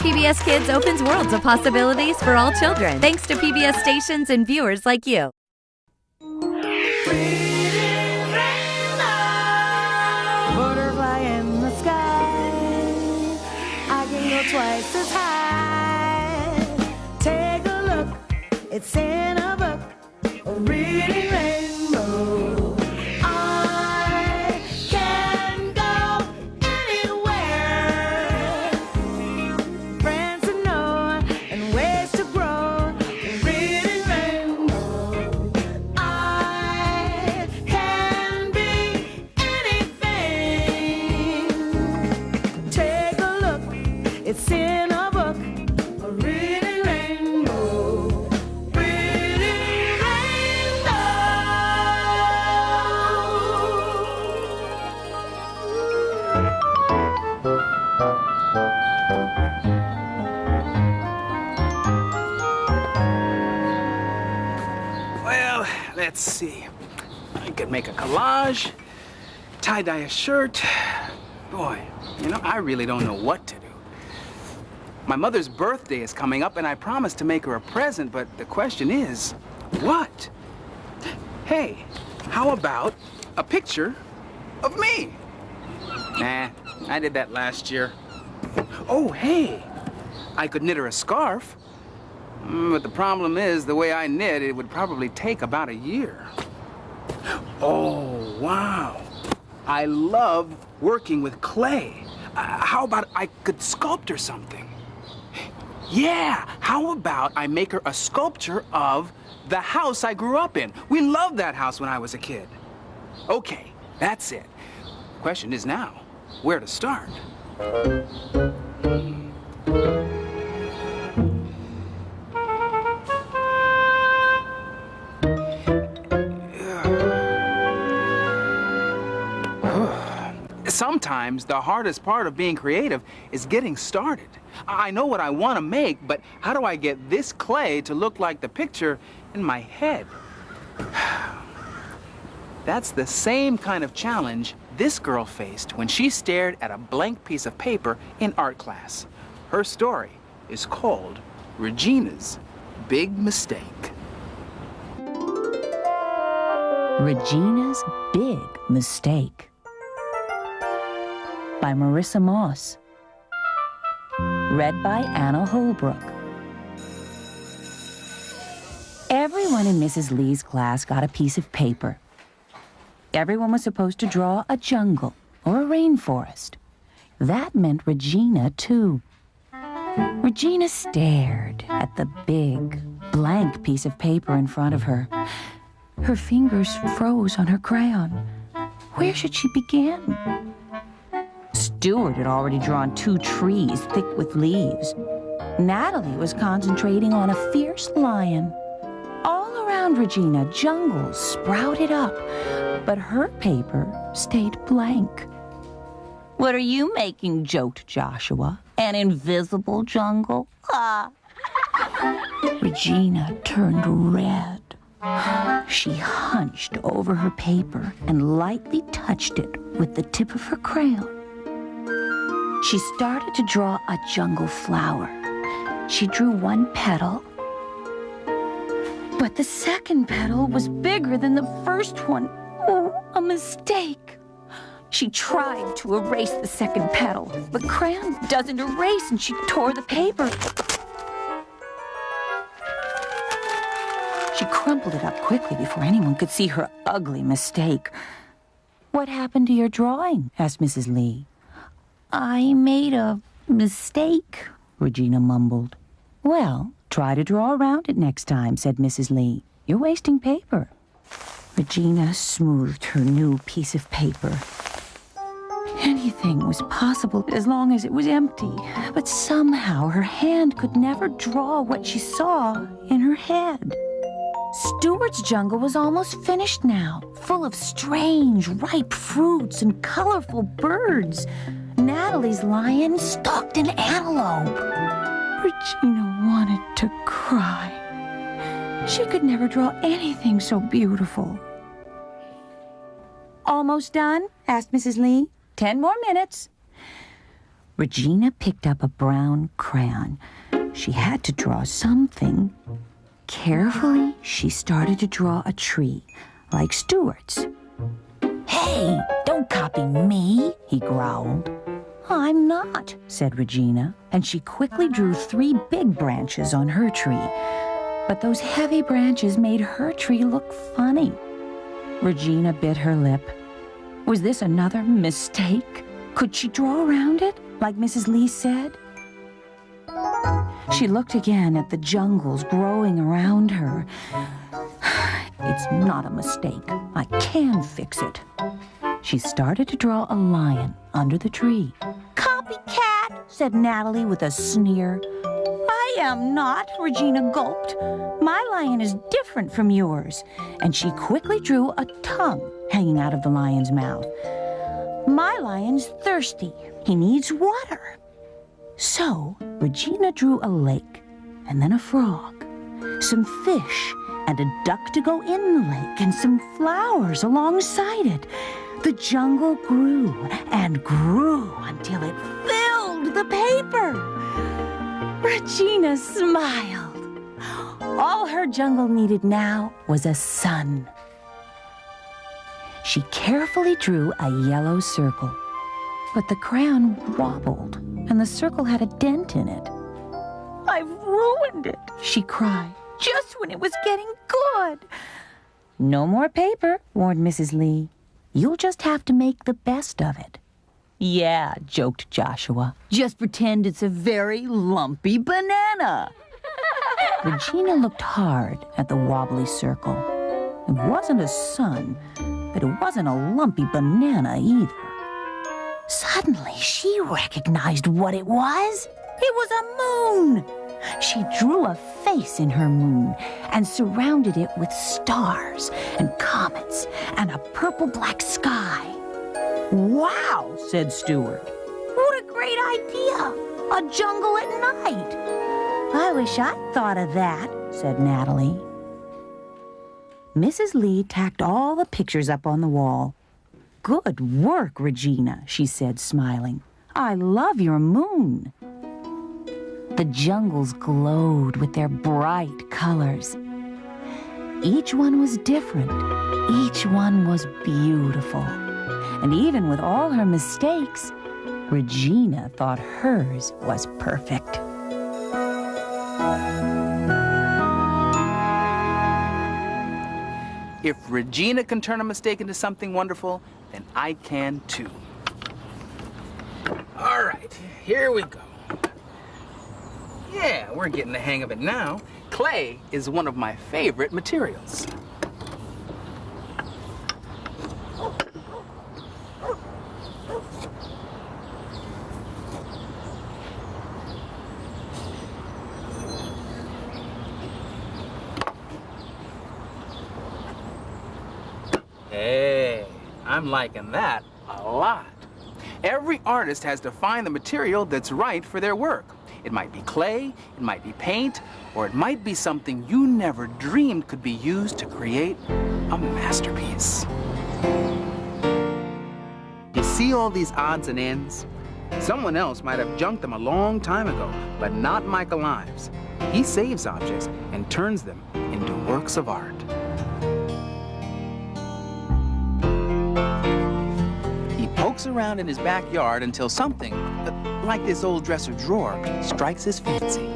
PBS Kids opens worlds of possibilities for all children, thanks to PBS stations and viewers like you. Butterfly in the sky, I can go twice as high. Take a look, it's in a book, a reading rainbow. I can go anywhere. Friends to know and ways to grow, a reading rainbow. I can be anything. Take a look, it's in a book, a reading rainbow. Reading rainbow. Well, let's see. I could make a collage, tie-dye a shirt. Boy, I really don't know what to do. My mother's birthday is coming up, and I promised to make her a present, but the question is, what? Hey, how about a picture of me? Nah, I did that last year. Oh, hey, I could knit her a scarf. But the problem is, the way I knit, it would probably take about a year. Oh, wow. I love working with clay. How about I could sculpt her something? Yeah, how about I make her a sculpture of the house I grew up in? We loved that house when I was a kid. Okay, that's it. Question is now, where to start? Sometimes the hardest part of being creative is getting started. I know what I want to make, but how do I get this clay to look like the picture in my head? That's the same kind of challenge this girl faced when she stared at a blank piece of paper in art class. Her story is called Regina's Big Mistake. Regina's Big Mistake by Marissa Moss. Read by Anna Holbrook. Everyone in Mrs. Lee's class got a piece of paper. Everyone was supposed to draw a jungle or a rainforest. That meant Regina, too. Regina stared at the big, blank piece of paper in front of her. Her fingers froze on her crayon. Where should she begin? Stuart had already drawn 2 trees thick with leaves. Natalie was concentrating on a fierce lion. All around Regina, jungles sprouted up, but her paper stayed blank. "What are you making?" joked Joshua. "An invisible jungle?" Ah. Regina turned red. She hunched over her paper and lightly touched it with the tip of her crayon. She started to draw a jungle flower. She drew 1 petal, but the second petal was bigger than the first one. Oh, a mistake. She tried to erase the second petal, but crayon doesn't erase, and she tore the paper. She crumpled it up quickly before anyone could see her ugly mistake. "What happened to your drawing?" asked Mrs. Lee. "I made a mistake," Regina mumbled. "Well, try to draw around it next time," said Mrs. Lee. "You're wasting paper." Regina smoothed her new piece of paper. Anything was possible as long as it was empty, but somehow her hand could never draw what she saw in her head. Stuart's jungle was almost finished now, full of strange, ripe fruits and colorful birds. Natalie's lion stalked an antelope. Regina wanted to cry. She could never draw anything so beautiful. "Almost done?" asked Mrs. Lee. 10 more minutes. Regina picked up a brown crayon. She had to draw something. Carefully, she started to draw a tree, like Stuart's. "Hey, don't copy me," he growled. "I'm not," said Regina, and she quickly drew 3 big branches on her tree. But those heavy branches made her tree look funny. Regina bit her lip. Was this another mistake? Could she draw around it, like Mrs. Lee said? She looked again at the jungles growing around her. "It's not a mistake. I can fix it." She started to draw a lion under the tree. "Copycat," said Natalie with a sneer. "I am not," Regina gulped. "My lion is different from yours." And she quickly drew a tongue hanging out of the lion's mouth. "My lion's thirsty. He needs water." So Regina drew a lake, and then a frog, some fish, and a duck to go in the lake, and some flowers alongside it. The jungle grew and grew until it filled the paper. Regina smiled. All her jungle needed now was a sun. She carefully drew a yellow circle, but the crayon wobbled, and the circle had a dent in it. "I've ruined it," she cried, "just when it was getting good." "No more paper," warned Mrs. Lee. "You'll just have to make the best of it." "Yeah," joked Joshua. "Just pretend it's a very lumpy banana." Regina looked hard at the wobbly circle. It wasn't a sun, but it wasn't a lumpy banana either. Suddenly, she recognized what it was. It was a moon. She drew a face in her moon and surrounded it with stars and comets and a purple-black sky. "Wow," said Stuart. "What a great idea! A jungle at night." "I wish I'd thought of that," said Natalie. Mrs. Lee tacked all the pictures up on the wall. "Good work, Regina," she said, smiling. "I love your moon." The jungles glowed with their bright colors. Each one was different. Each one was beautiful. And even with all her mistakes, Regina thought hers was perfect. If Regina can turn a mistake into something wonderful, then I can too. All right, here we go. Yeah, we're getting the hang of it now. Clay is one of my favorite materials. Hey, I'm liking that a lot. Every artist has to find the material that's right for their work. It might be clay, it might be paint, or it might be something you never dreamed could be used to create a masterpiece. You see all these odds and ends? Someone else might have junked them a long time ago, but not Michael Ives. He saves objects and turns them into works of art. He pokes around in his backyard until something, like this old dresser drawer, strikes his fancy.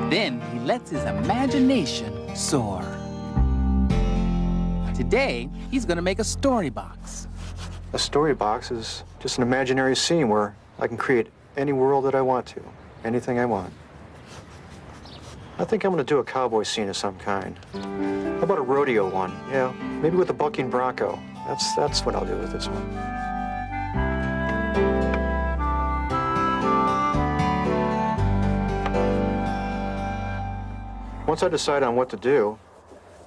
Then he lets his imagination soar. Today, he's gonna make a story box. A story box is just an imaginary scene where I can create any world that I want to, anything I want. I think I'm gonna do a cowboy scene of some kind. How about a rodeo one? Yeah, maybe with a bucking bronco. That's what I'll do with this one. Once I decide on what to do,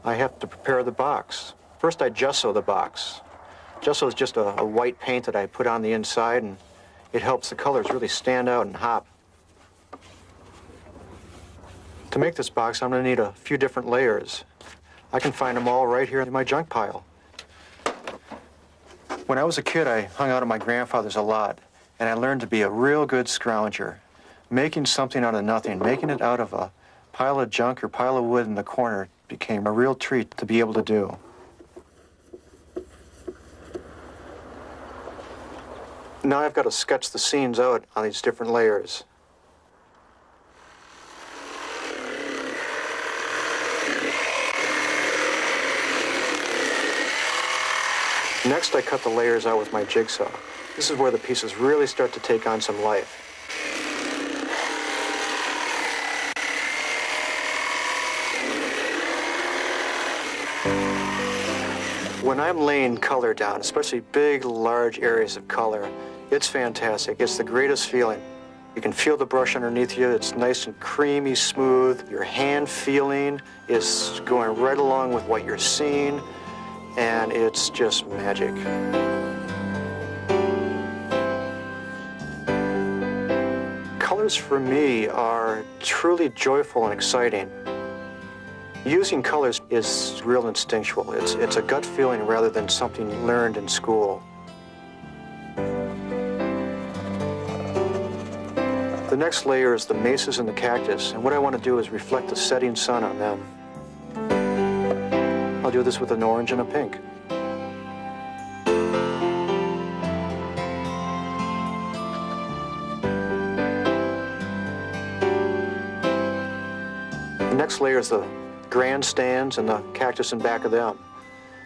I have to prepare the box. First, I gesso the box. Gesso is just a white paint that I put on the inside, and it helps the colors really stand out and hop. To make this box, I'm going to need a few different layers. I can find them all right here in my junk pile. When I was a kid, I hung out at my grandfather's a lot, and I learned to be a real good scrounger, making something out of nothing, making it out of a pile of junk or pile of wood in the corner became a real treat to be able to do. Now I've got to sketch the scenes out on these different layers. Next, I cut the layers out with my jigsaw. This is where the pieces really start to take on some life. When I'm laying color down, especially big, large areas of color, it's fantastic. It's the greatest feeling. You can feel the brush underneath you. It's nice and creamy, smooth. Your hand feeling is going right along with what you're seeing, and it's just magic. Colors for me are truly joyful and exciting. Using colors is real instinctual. It's a gut feeling rather than something learned in school. The next layer is the mesas and the cactus, and what I want to do is reflect the setting sun on them. I'll do this with an orange and a pink. The next layer is the grandstands and the cactus in back of them.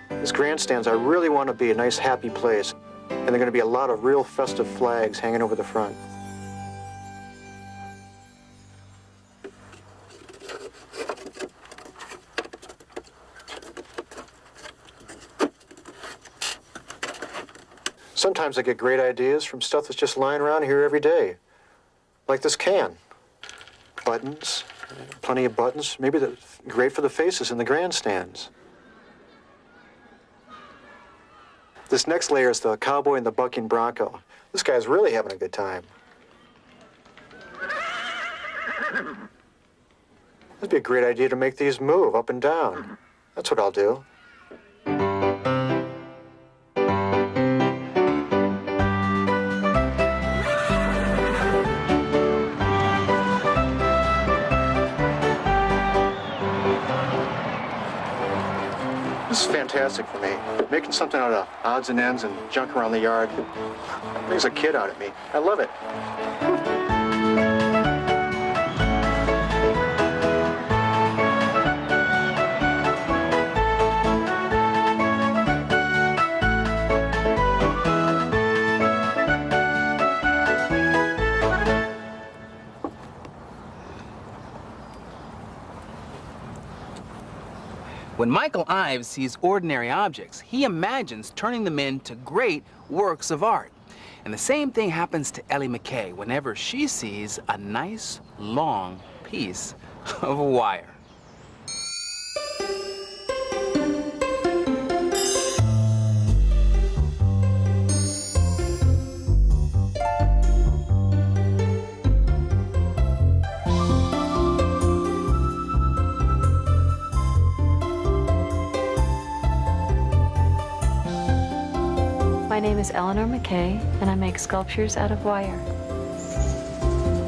These grandstands, I really want to be a nice, happy place, and there are going to be a lot of real festive flags hanging over the front. Sometimes I get great ideas from stuff that's just lying around here every day, like this can. Buttons, plenty of buttons, maybe great for the faces in the grandstands. This next layer is the cowboy and the bucking bronco. This guy's really having a good time. That'd be a great idea to make these move up and down. That's what I'll do. This is fantastic for me. Making something out of odds and ends and junk around the yard brings a kid out of me. I love it. When Michael Ives sees ordinary objects, he imagines turning them into great works of art. And the same thing happens to Ellie McKay whenever she sees a nice, long piece of wire. My name is Eleanor McKay, and I make sculptures out of wire.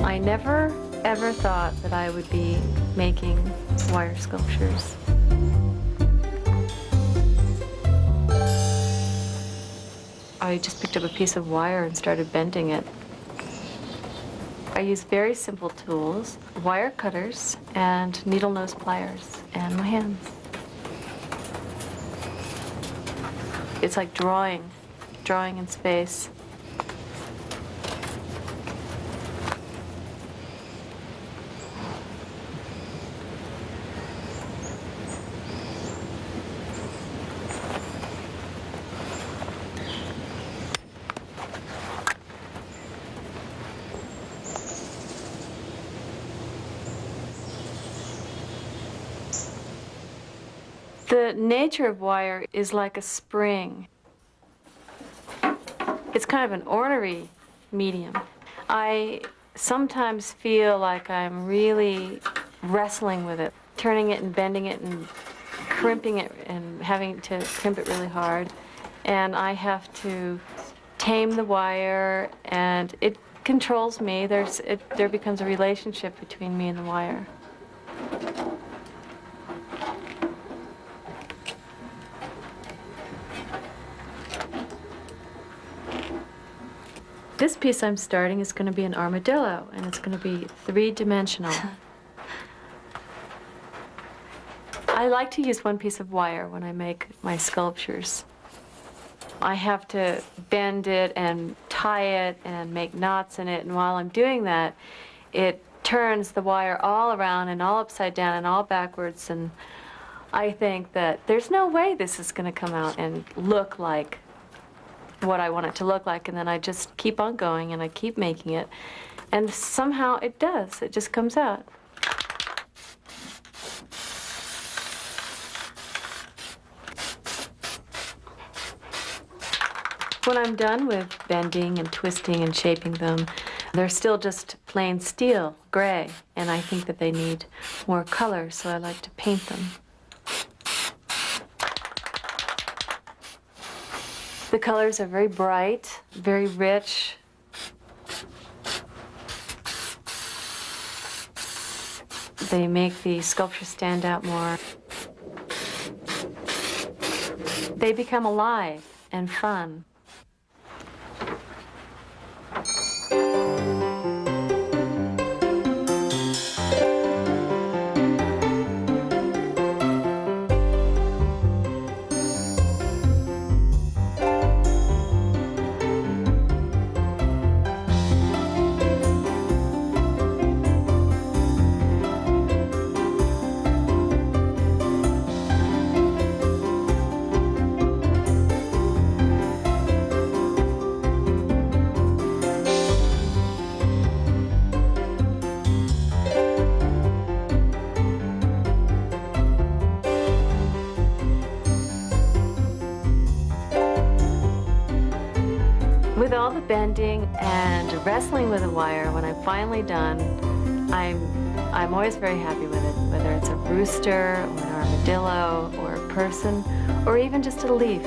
I never, ever thought that I would be making wire sculptures. I just picked up a piece of wire and started bending it. I use very simple tools, wire cutters and needle nose pliers, and my hands. It's like drawing in space. The nature of wire is like a spring. It's kind of an ornery medium. I sometimes feel like I'm really wrestling with it, turning it and bending it and crimping it and having to crimp it really hard. and I have to tame the wire, and it controls me. There becomes a relationship between me and the wire. This piece I'm starting is going to be an armadillo, and it's going to be three-dimensional. I like to use one piece of wire when I make my sculptures. I have to bend it and tie it and make knots in it, and while I'm doing that, it turns the wire all around and all upside down and all backwards, and I think that there's no way this is going to come out and look like what I want it to look like, and then I just keep on going and I keep making it, and somehow it does. It just comes out. When I'm done with bending and twisting and shaping them, they're still just plain steel, gray, and I think that they need more color, so I like to paint them. The colors are very bright, very rich. They make the sculpture stand out more. They become alive and fun. With all the bending and wrestling with the wire, when I'm finally done, I'm always very happy with it, whether it's a rooster or an armadillo or a person or even just a leaf.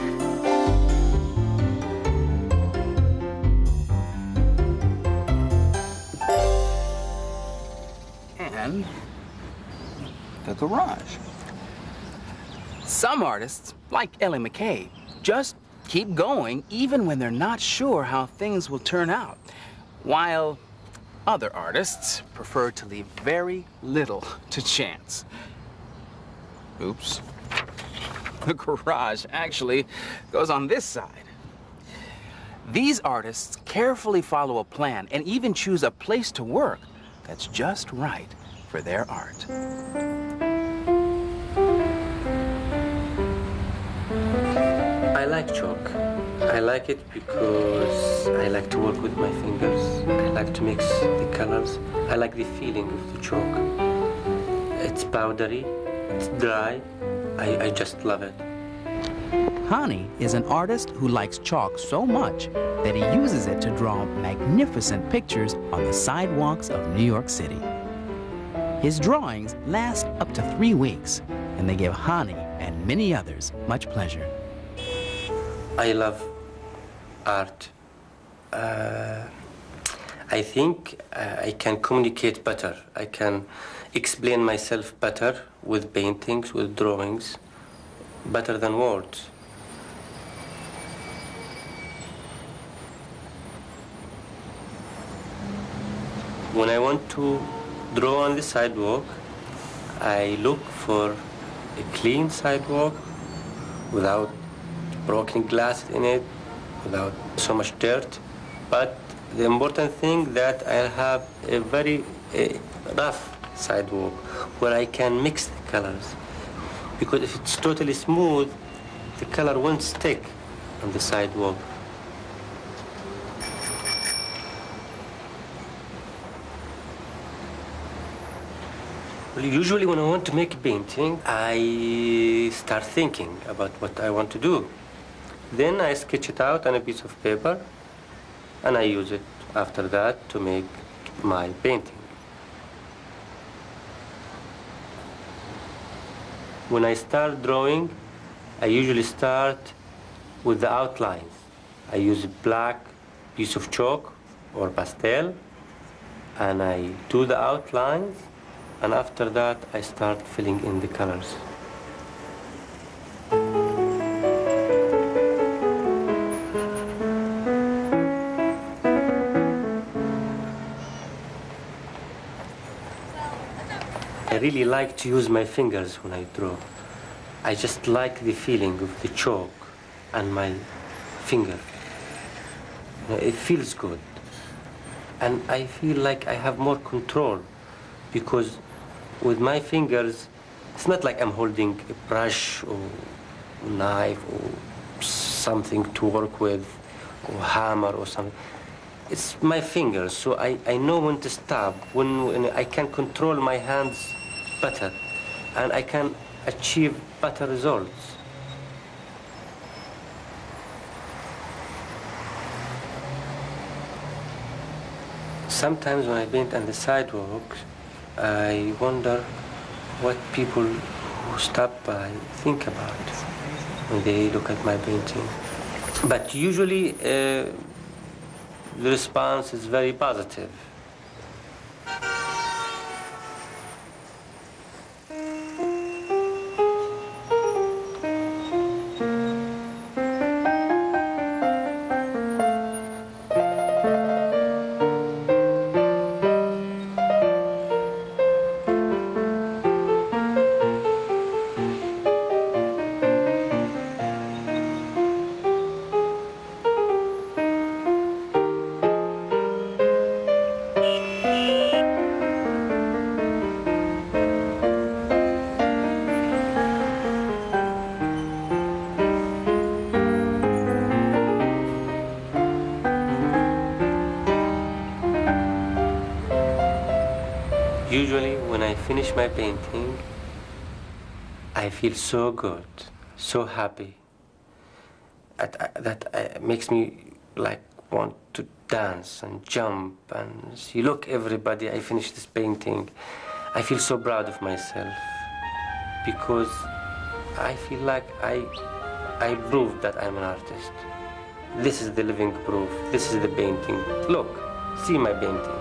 And the garage. Some artists, like Ellie McKay, just keep going even when they're not sure how things will turn out, while other artists prefer to leave very little to chance. Oops. The garage actually goes on this side. These artists carefully follow a plan and even choose a place to work that's just right for their art. I like chalk. I like it because I like to work with my fingers. I like to mix the colors. I like the feeling of the chalk. It's powdery, it's dry. I just love it. Hani is an artist who likes chalk so much that he uses it to draw magnificent pictures on the sidewalks of New York City. His drawings last up to 3 weeks, and they give Hani and many others much pleasure. I love art. I think I can communicate better. I can explain myself better with paintings, with drawings, better than words. When I want to draw on the sidewalk, I look for a clean sidewalk without broken glass in it, without so much dirt. But the important thing that I'll have a very rough sidewalk where I can mix the colors. Because if it's totally smooth, the color won't stick on the sidewalk. Well, usually when I want to make a painting, I start thinking about what I want to do. Then I sketch it out on a piece of paper, and I use it after that to make my painting. When I start drawing, I usually start with the outlines. I use a black piece of chalk or pastel, and I do the outlines, and after that I start filling in the colors. I really like to use my fingers when I draw. I just like the feeling of the chalk and my finger. You know, it feels good. And I feel like I have more control because with my fingers, it's not like I'm holding a brush or a knife or something to work with or hammer or something. It's my fingers, so I know when to stop, when I can control my hands better, and I can achieve better results. Sometimes when I paint on the sidewalk, I wonder what people who stop by think about when they look at my painting. But usually, the response is very positive. Usually, when I finish my painting, I feel so good, so happy. That makes me like want to dance and jump and see, look, everybody, I finished this painting. I feel so proud of myself because I feel like I proved that I'm an artist. This is the living proof. This is the painting. Look, see my painting.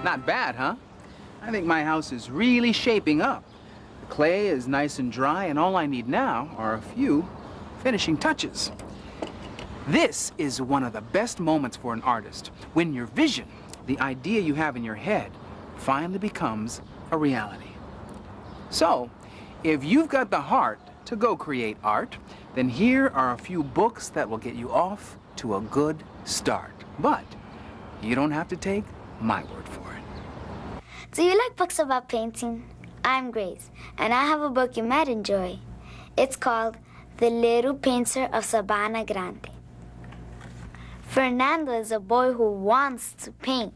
Not bad, huh? I think my house is really shaping up. The clay is nice and dry, and all I need now are a few finishing touches. This is one of the best moments for an artist, when your vision, the idea you have in your head, finally becomes a reality. So, if you've got the heart to go create art, then here are a few books that will get you off to a good start. But you don't have to take my word for it. Do you like books about painting? I'm Grace, and I have a book you might enjoy. It's called The Little Painter of Sabana Grande. Fernando is a boy who wants to paint,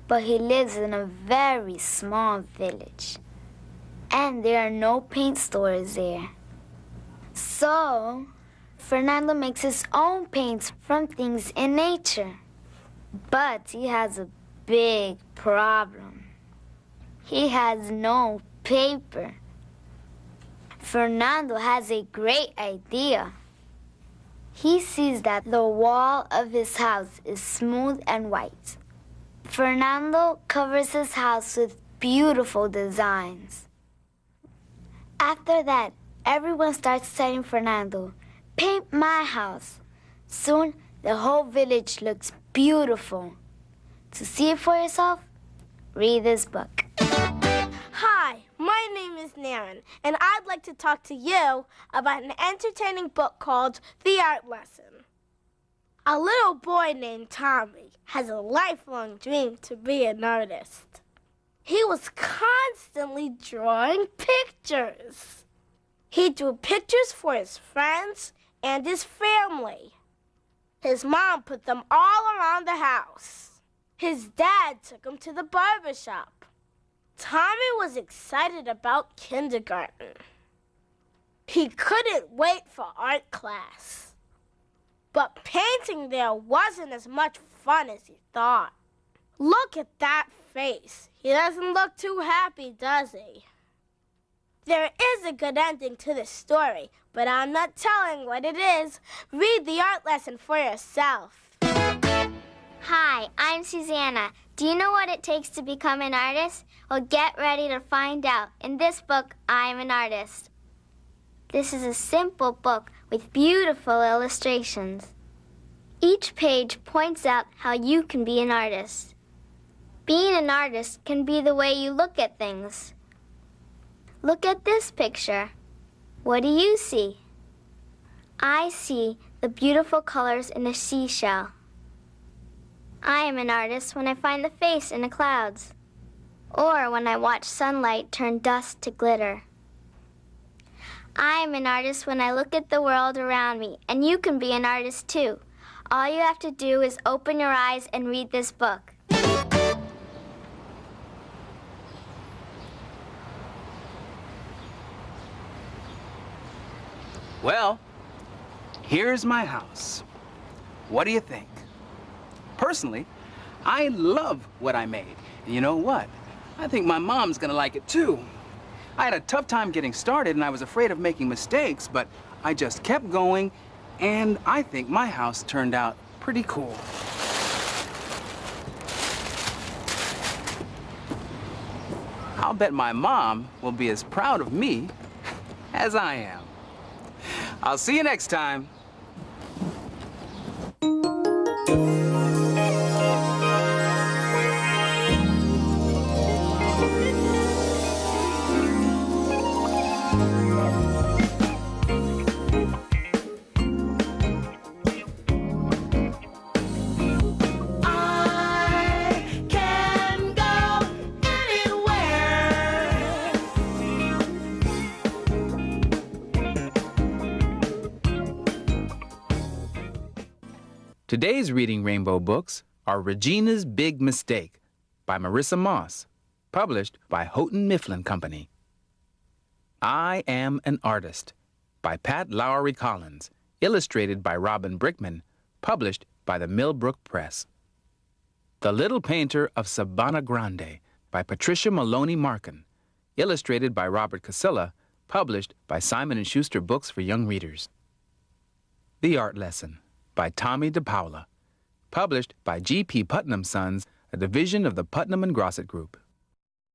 but he lives in a very small village, and there are no paint stores there. So, Fernando makes his own paints from things in nature. But he has a big problem. He has no paper. Fernando has a great idea. He sees that the wall of his house is smooth and white. Fernando covers his house with beautiful designs. After that, everyone starts telling Fernando, "Paint my house." Soon, the whole village looks beautiful. To see it for yourself, read this book. Hi, my name is Naren, and I'd like to talk to you about an entertaining book called The Art Lesson. A little boy named Tommy has a lifelong dream to be an artist. He was constantly drawing pictures. He drew pictures for his friends and his family. His mom put them all around the house. His dad took him to the barber shop. Tommy was excited about kindergarten. He couldn't wait for art class. But painting there wasn't as much fun as he thought. Look at that face. He doesn't look too happy, does he? There is a good ending to this story, but I'm not telling what it is. Read the art lesson for yourself. Hi, I'm Susanna. Do you know what it takes to become an artist? Well, get ready to find out. In this book, I'm an artist. This is a simple book with beautiful illustrations. Each page points out how you can be an artist. Being an artist can be the way you look at things. Look at this picture. What do you see? I see the beautiful colors in a seashell. I am an artist when I find the face in the clouds, or when I watch sunlight turn dust to glitter. I am an artist when I look at the world around me, and you can be an artist too. All you have to do is open your eyes and read this book. Well, here's my house. What do you think? Personally, I love what I made. And you know what? I think my mom's gonna like it too. I had a tough time getting started and I was afraid of making mistakes, but I just kept going and I think my house turned out pretty cool. I'll bet my mom will be as proud of me as I am. I'll see you next time. I can go anywhere. Today's Reading Rainbow books are Regina's Big Mistake by Marissa Moss, published by Houghton Mifflin Company. I Am an Artist by Pat Lowry Collins, illustrated by Robin Brickman, published by the Millbrook Press. The Little Painter of Sabana Grande by Patricia Maloney Markin, illustrated by Robert Casilla, published by Simon & Schuster Books for Young Readers. The Art Lesson by Tommy DePaula, published by G.P. Putnam Sons, a division of the Putnam and Grosset Group.